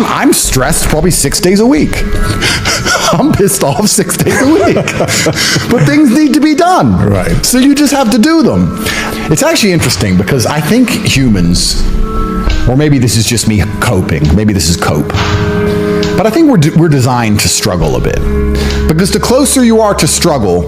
I'm stressed probably 6 days a week. I'm pissed off 6 days a week. But things need to be done. Right. So you just have to do them. It's actually interesting because I think humans, or maybe this is just me coping, maybe this is cope, but I think we're designed to struggle a bit. Because the closer you are to struggle,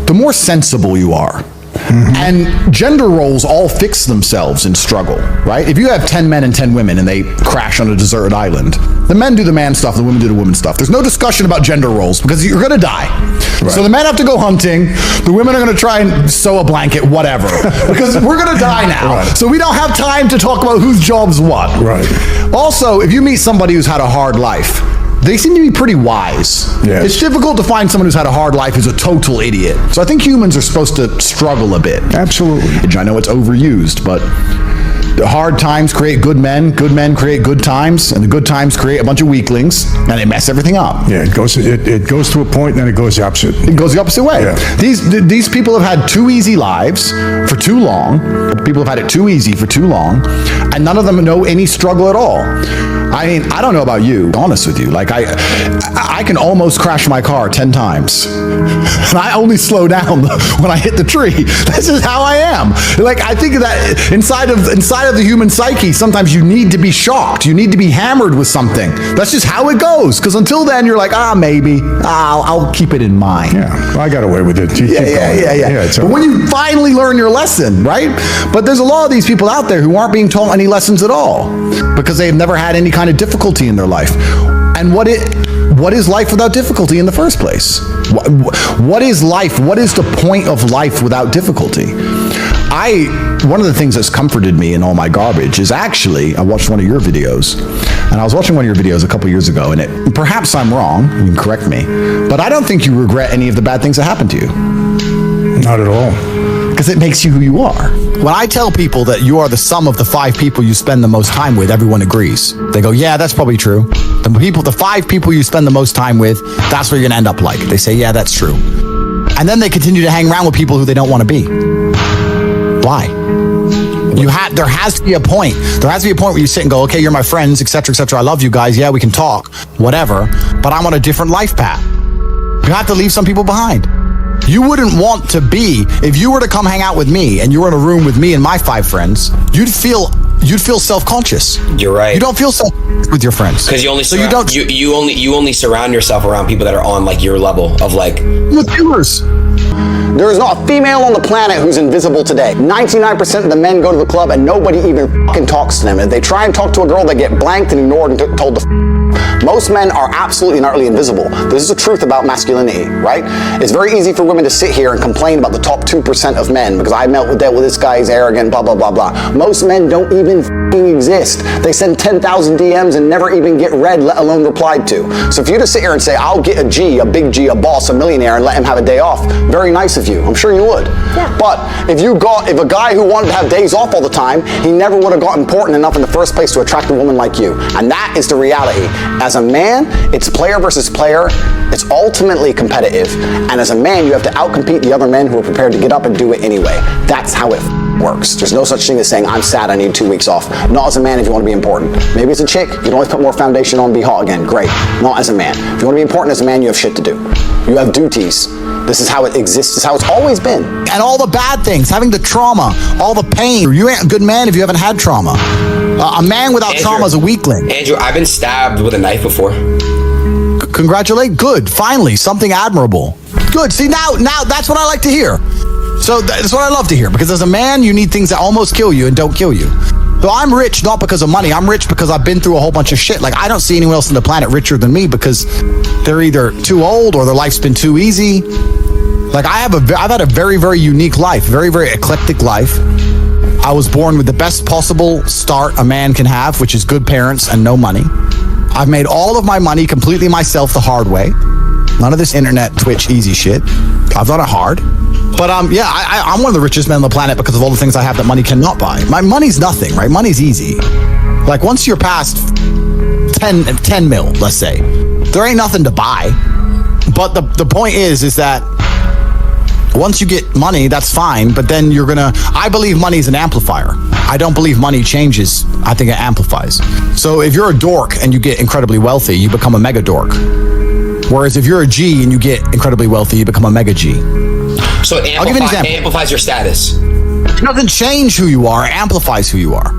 the more sensible you are. Mm-hmm. And gender roles all fix themselves in struggle, right? If you have 10 men and 10 women and they crash on a deserted island, the men do the man stuff, the women do the woman stuff. There's no discussion about gender roles because you're gonna die. Right. So the men have to go hunting, the women are gonna try and sew a blanket, whatever, because we're gonna die now. Right. So we don't have time to talk about whose job's what. Right. Also, if you meet somebody who's had a hard life, they seem to be pretty wise. Yes. It's difficult to find someone who's had a hard life who's a total idiot. So I think humans are supposed to struggle a bit. Absolutely. I know it's overused, but the hard times create good men create good times, and the good times create a bunch of weaklings, and they mess everything up. Yeah, it goes to a point, and then it goes the opposite. It goes the opposite way. Yeah. These people have had too easy lives for too long. People have had it too easy for too long, and none of them know any struggle at all. I mean, I don't know about you, honest with you. Like, I can almost crash my car 10 times. And I only slow down when I hit the tree. This is how I am. Like, I think that inside of the human psyche, sometimes you need to be shocked. You need to be hammered with something. That's just how it goes. Because until then, you're like, maybe. I'll keep it in mind. Yeah, well, I got away with it. Yeah. But when you finally learn your lesson, right? But there's a lot of these people out there who aren't being taught any lessons at all because they've never had any kind of difficulty in their life. And what is life without difficulty in the first place? What is life? What is the point of life without difficulty? One of the things that's comforted me in all my garbage is actually, I watched one of your videos, and I was watching one of your videos a couple years ago, and perhaps I'm wrong, you can correct me, but I don't think you regret any of the bad things that happened to you. Not at all. Because it makes you who you are. When I tell people that you are the sum of the 5 people you spend the most time with, everyone agrees. They go, yeah, that's probably true. The 5 people you spend the most time with, that's what you're gonna end up like. They say, yeah, that's true. And then they continue to hang around with people who they don't want to be. Why? There has to be a point. There has to be a point where you sit and go, okay, you're my friends, etc., etc. I love you guys. Yeah, we can talk, whatever. But I'm on a different life path. You have to leave some people behind. You wouldn't want to be, if you were to come hang out with me and you were in a room with me and my 5 friends, you'd feel self-conscious. You're right. You don't feel self-conscious with your friends. Because you only surround yourself around people that are on like your level of like with viewers. There is not a female on the planet who's invisible today. 99% of the men go to the club and nobody even fucking talks to them. If they try and talk to a girl, they get blanked and ignored and told to Most men are absolutely and utterly invisible. This is the truth about masculinity, right? It's very easy for women to sit here and complain about the top 2% of men because I dealt with this guy, he's arrogant, blah, blah, blah, blah. Most men don't even exist. They send 10,000 DMs and never even get read, let alone replied to. So if you just sit here and say, I'll get a G, a big G, a boss, a millionaire, and let him have a day off, very nice of you. I'm sure you would. Yeah. But if a guy who wanted to have days off all the time, he never would have got important enough in the first place to attract a woman like you. And that is the reality. As a man, it's player versus player. It's ultimately competitive. And as a man, you have to outcompete the other men who are prepared to get up and do it anyway. That's how it works. There's no such thing as saying, I'm sad, I need 2 weeks off. Not as a man if you want to be important. Maybe as a chick, you can always put more foundation on and be hot again. Great. Not as a man. If you want to be important as a man, you have shit to do. You have duties. This is how it exists. This is how it's always been. And all the bad things, having the trauma, all the pain. You ain't a good man if you haven't had trauma. A man without trauma is a weakling. Andrew, I've been stabbed with a knife before. Congratulate. Good. Finally, something admirable. Good. See, now that's what I like to hear. So that's what I love to hear, because as a man, you need things that almost kill you and don't kill you. So I'm rich not because of money. I'm rich because I've been through a whole bunch of shit. Like, I don't see anyone else on the planet richer than me because they're either too old or their life's been too easy. Like, I've had a very, very unique life, very, very eclectic life. I was born with the best possible start a man can have, which is good parents and no money. I've made all of my money completely myself the hard way. None of this internet, Twitch, easy shit. I've done it hard. But yeah, I'm one of the richest men on the planet because of all the things I have that money cannot buy. My money's nothing, right? Money's easy. Like, once you're past 10 mil, let's say, there ain't nothing to buy. But the point is that Once you get money, that's fine, but then I believe money is an amplifier. I don't believe money changes. I think it amplifies. So if you're a dork and you get incredibly wealthy, you become a mega dork. Whereas if you're a G and you get incredibly wealthy, you become a mega G. So it I'll give you an example. amplifies your status. It doesn't change who you are, it amplifies who you are.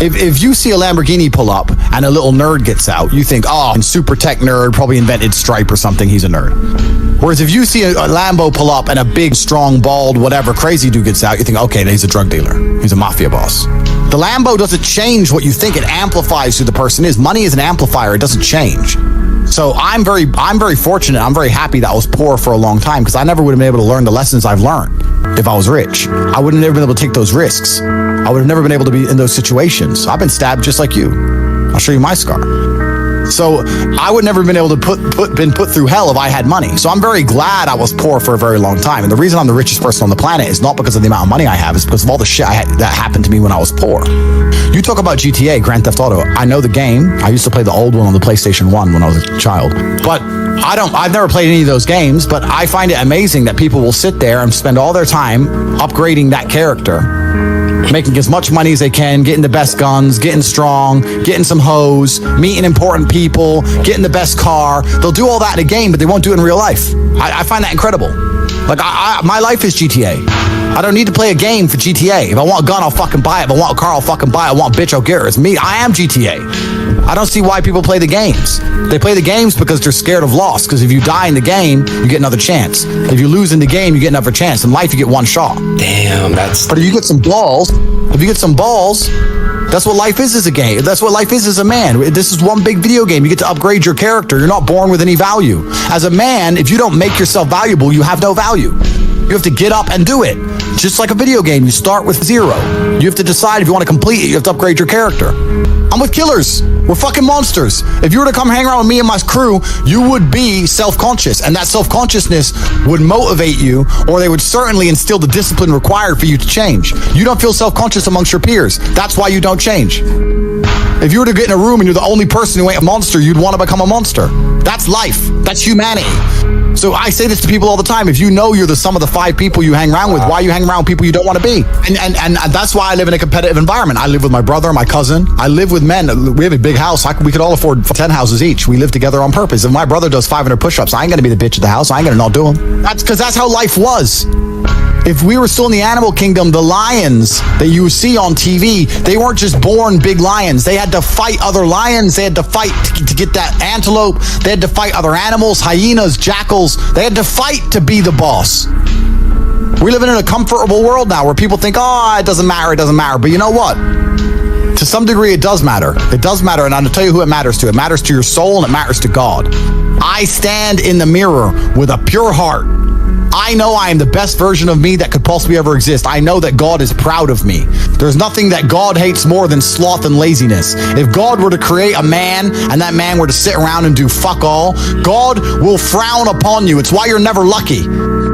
If you see a Lamborghini pull up and a little nerd gets out, you think, oh, super tech nerd, probably invented Stripe or something, he's a nerd. Whereas if you see a Lambo pull up and a big, strong, bald, whatever crazy dude gets out, you think, okay, he's a drug dealer. He's a mafia boss. The Lambo doesn't change what you think. It amplifies who the person is. Money is an amplifier. It doesn't change. So I'm very fortunate. I'm very happy that I was poor for a long time because I never would have been able to learn the lessons I've learned if I was rich. I would have never been able to take those risks. I would have never been able to be in those situations. I've been stabbed just like you. I'll show you my scar. So I would never have been able to been put through hell if I had money. So I'm very glad I was poor for a very long time. And the reason I'm the richest person on the planet is not because of the amount of money I have, it's because of all the shit that happened to me when I was poor. You talk about GTA, Grand Theft Auto. I know the game. I used to play the old one on the PlayStation 1 when I was a child. But I've never played any of those games, but I find it amazing that people will sit there and spend all their time upgrading that character, making as much money as they can, getting the best guns, getting strong, getting some hoes, meeting important people, getting the best car. They'll do all that in a game, but they won't do it in real life. I find that incredible. Like, my life is GTA. I don't need to play a game for GTA. If I want a gun, I'll fucking buy it. If I want a car, I'll fucking buy it. I want a bitch, I'll get her. It's me. I am GTA. I don't see why people play the games. They play the games because they're scared of loss. Because if you die in the game, you get another chance. If you lose in the game, you get another chance. In life, you get one shot. Damn, But if you get some balls, that's what life is as a game. That's what life is as a man. This is one big video game. You get to upgrade your character. You're not born with any value. As a man, if you don't make yourself valuable, you have no value. You have to get up and do it. Just like a video game, you start with 0. You have to decide if you want to complete it. You have to upgrade your character. I'm with killers. We're fucking monsters. If you were to come hang around with me and my crew, you would be self-conscious. And that self-consciousness would motivate you, or they would certainly instill the discipline required for you to change. You don't feel self-conscious amongst your peers. That's why you don't change. If you were to get in a room and you're the only person who ain't a monster, you'd want to become a monster. That's life. That's humanity. So I say this to people all the time. If you know you're the sum of the 5 people you hang around with, why you hang around with people you don't want to be? And that's why I live in a competitive environment. I live with my brother, my cousin. I live with men. We have a big house. We could all afford 10 houses each. We live together on purpose. If my brother does 500 push-ups, I ain't going to be the bitch of the house. I ain't going to not do them. That's because that's how life was. If we were still in the animal kingdom, the lions that you see on TV, they weren't just born big lions. They had to fight other lions. They had to fight to get that antelope. They had to fight other animals, hyenas, jackals. They had to fight to be the boss. We're living in a comfortable world now where people think, oh, it doesn't matter. But you know what? To some degree, it does matter. It does matter, and I'm going to tell you who it matters to. It matters to your soul, and it matters to God. I stand in the mirror with a pure heart. I know I am the best version of me that could possibly ever exist. I know that God is proud of me. There's nothing that God hates more than sloth and laziness. If God were to create a man and that man were to sit around and do fuck all, God will frown upon you. It's why you're never lucky.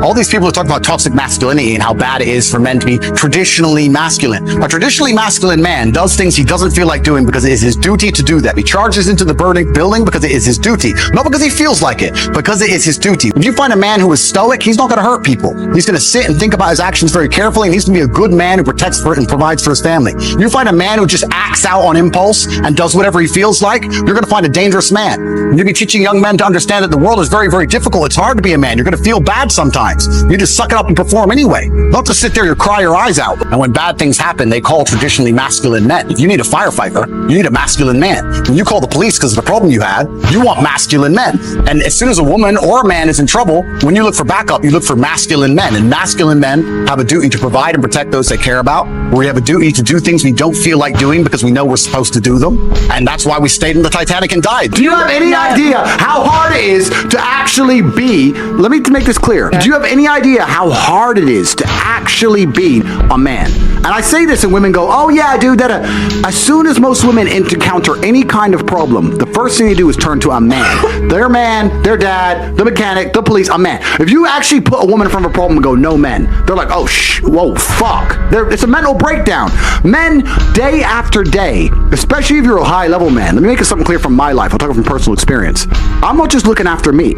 All these people who talk about toxic masculinity and how bad it is for men to be traditionally masculine. A traditionally masculine man does things he doesn't feel like doing because it is his duty to do that. He charges into the burning building because it is his duty. Not because he feels like it, because it is his duty. If you find a man who is stoic, he's not going to hurt people. He's going to sit and think about his actions very carefully, and he's going to be a good man who protects for it and provides for his family. You find a man who just acts out on impulse and does whatever he feels like, you're going to find a dangerous man. You'll be teaching young men to understand that the world is very, very difficult. It's hard to be a man. You're going to feel bad sometimes. You just suck it up and perform anyway. Not to sit there and cry your eyes out. And when bad things happen, they call traditionally masculine men. If you need a firefighter, you need a masculine man. When you call the police because of the problem you had, you want masculine men. And as soon as a woman or a man is in trouble, when you look for backup, you look for masculine men. And masculine men have a duty to provide and protect those they care about. We have a duty to do things we don't feel like doing because we know we're supposed to do them. And that's why we stayed in the Titanic and died. Do you have any idea how hard it is to actually be, let me make this clear. Do you have any idea how hard it is to actually be a man? And I say this and women go, oh yeah, dude, as soon as most women encounter any kind of problem, the first thing they do is turn to a man. Their man, their dad, the mechanic, the police, a man. If you actually put a woman in front of a problem and go, no men, they're like, oh, whoa, fuck. It's a mental breakdown. Men, day after day, especially if you're a high-level man. Let me make it something clear from my life. I'll talk from personal experience. I'm not just looking after me.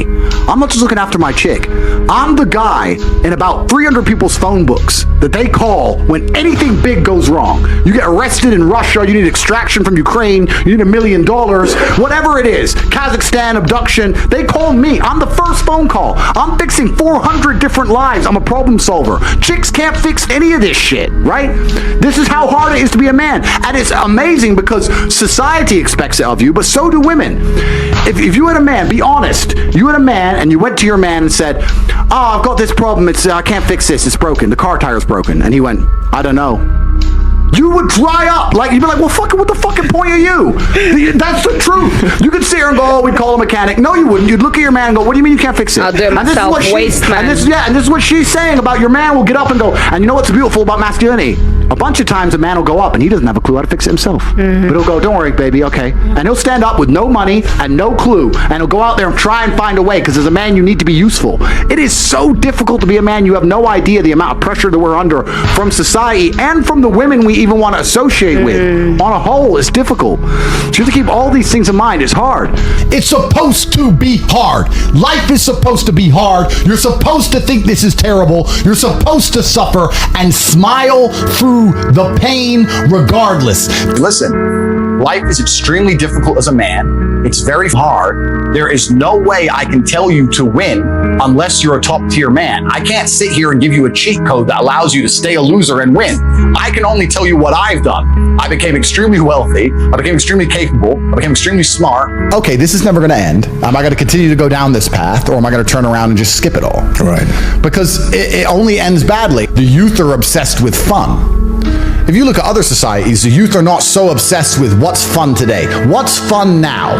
I'm not just looking after my chick. I'm the guy in about 300 people's phone books that they call when anything big goes wrong. You get arrested in Russia, you need extraction from Ukraine, you need $1 million, whatever it is, Kazakhstan, abduction, they call me. I'm the first phone call. I'm fixing 400 different lives. I'm a problem solver. Chicks can't fix any of this shit, right? This is how hard it is to be a man. And it's amazing because society expects it of you, but so do women. If you had a man, be honest, you had a man and you went to your man and said, oh, I've got this problem, I can't fix this, it's broken, the car tire's broken. And he went, I don't know. You would dry up. Like, you'd be like, well, fucking, what the fucking point are you? That's the truth. You could sit here and go, oh, we'd call a mechanic. No, you wouldn't. You'd look at your man and go, what do you mean you can't fix it? I'll do it myself, waste man. And this is what she's saying about your man will get up and go, and you know what's beautiful about masculinity? A bunch of times a man will go up and he doesn't have a clue how to fix it himself. But he'll go, don't worry, baby, okay. And he'll stand up with no money and no clue, and he'll go out there and try and find a way, because as a man, you need to be useful. It is so difficult to be a man. You have no idea the amount of pressure that we're under from society and from the women we even want to associate with. On a whole, it's difficult. So you have to keep all these things in mind. It's hard. It's supposed to be hard. Life is supposed to be hard. You're supposed to think this is terrible. You're supposed to suffer and smile through the pain regardless. Listen, life is extremely difficult as a man. It's very hard. There is no way I can tell you to win unless you're a top tier man. I can't sit here and give you a cheat code that allows you to stay a loser and win. I can only tell you what I've done. I became extremely wealthy. I became extremely capable. I became extremely smart. Okay, this is never going to end. Am I going to continue to go down this path, or am I going to turn around and just skip it all? Right. Because it only ends badly. The youth are obsessed with fun. If you look at other societies, the youth are not so obsessed with what's fun today. What's fun now?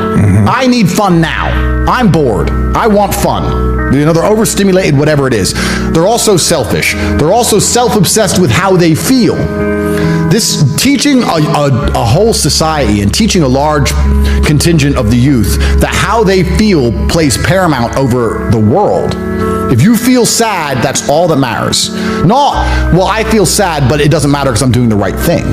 I need fun now. I'm bored. I want fun. You know, they're overstimulated, whatever it is. They're also selfish. They're also self-obsessed with how they feel. This teaching a whole society and teaching a large contingent of the youth that how they feel plays paramount over the world. If you feel sad, that's all that matters. Not, well, I feel sad, but it doesn't matter because I'm doing the right thing.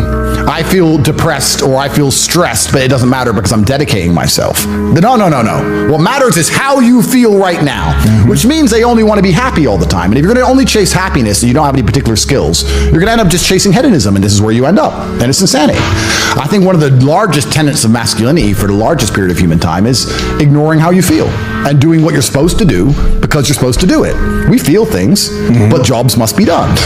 I feel depressed or I feel stressed, but it doesn't matter because I'm dedicating myself. No. What matters is how you feel right now, which means they only want to be happy all the time. And if you're going to only chase happiness and you don't have any particular skills, you're going to end up just chasing hedonism, and this is where you end up. And it's insanity. I think one of the largest tenets of masculinity for the largest period of human time is ignoring how you feel and doing what you're supposed to do because you're supposed to do it. We feel things, but jobs must be done.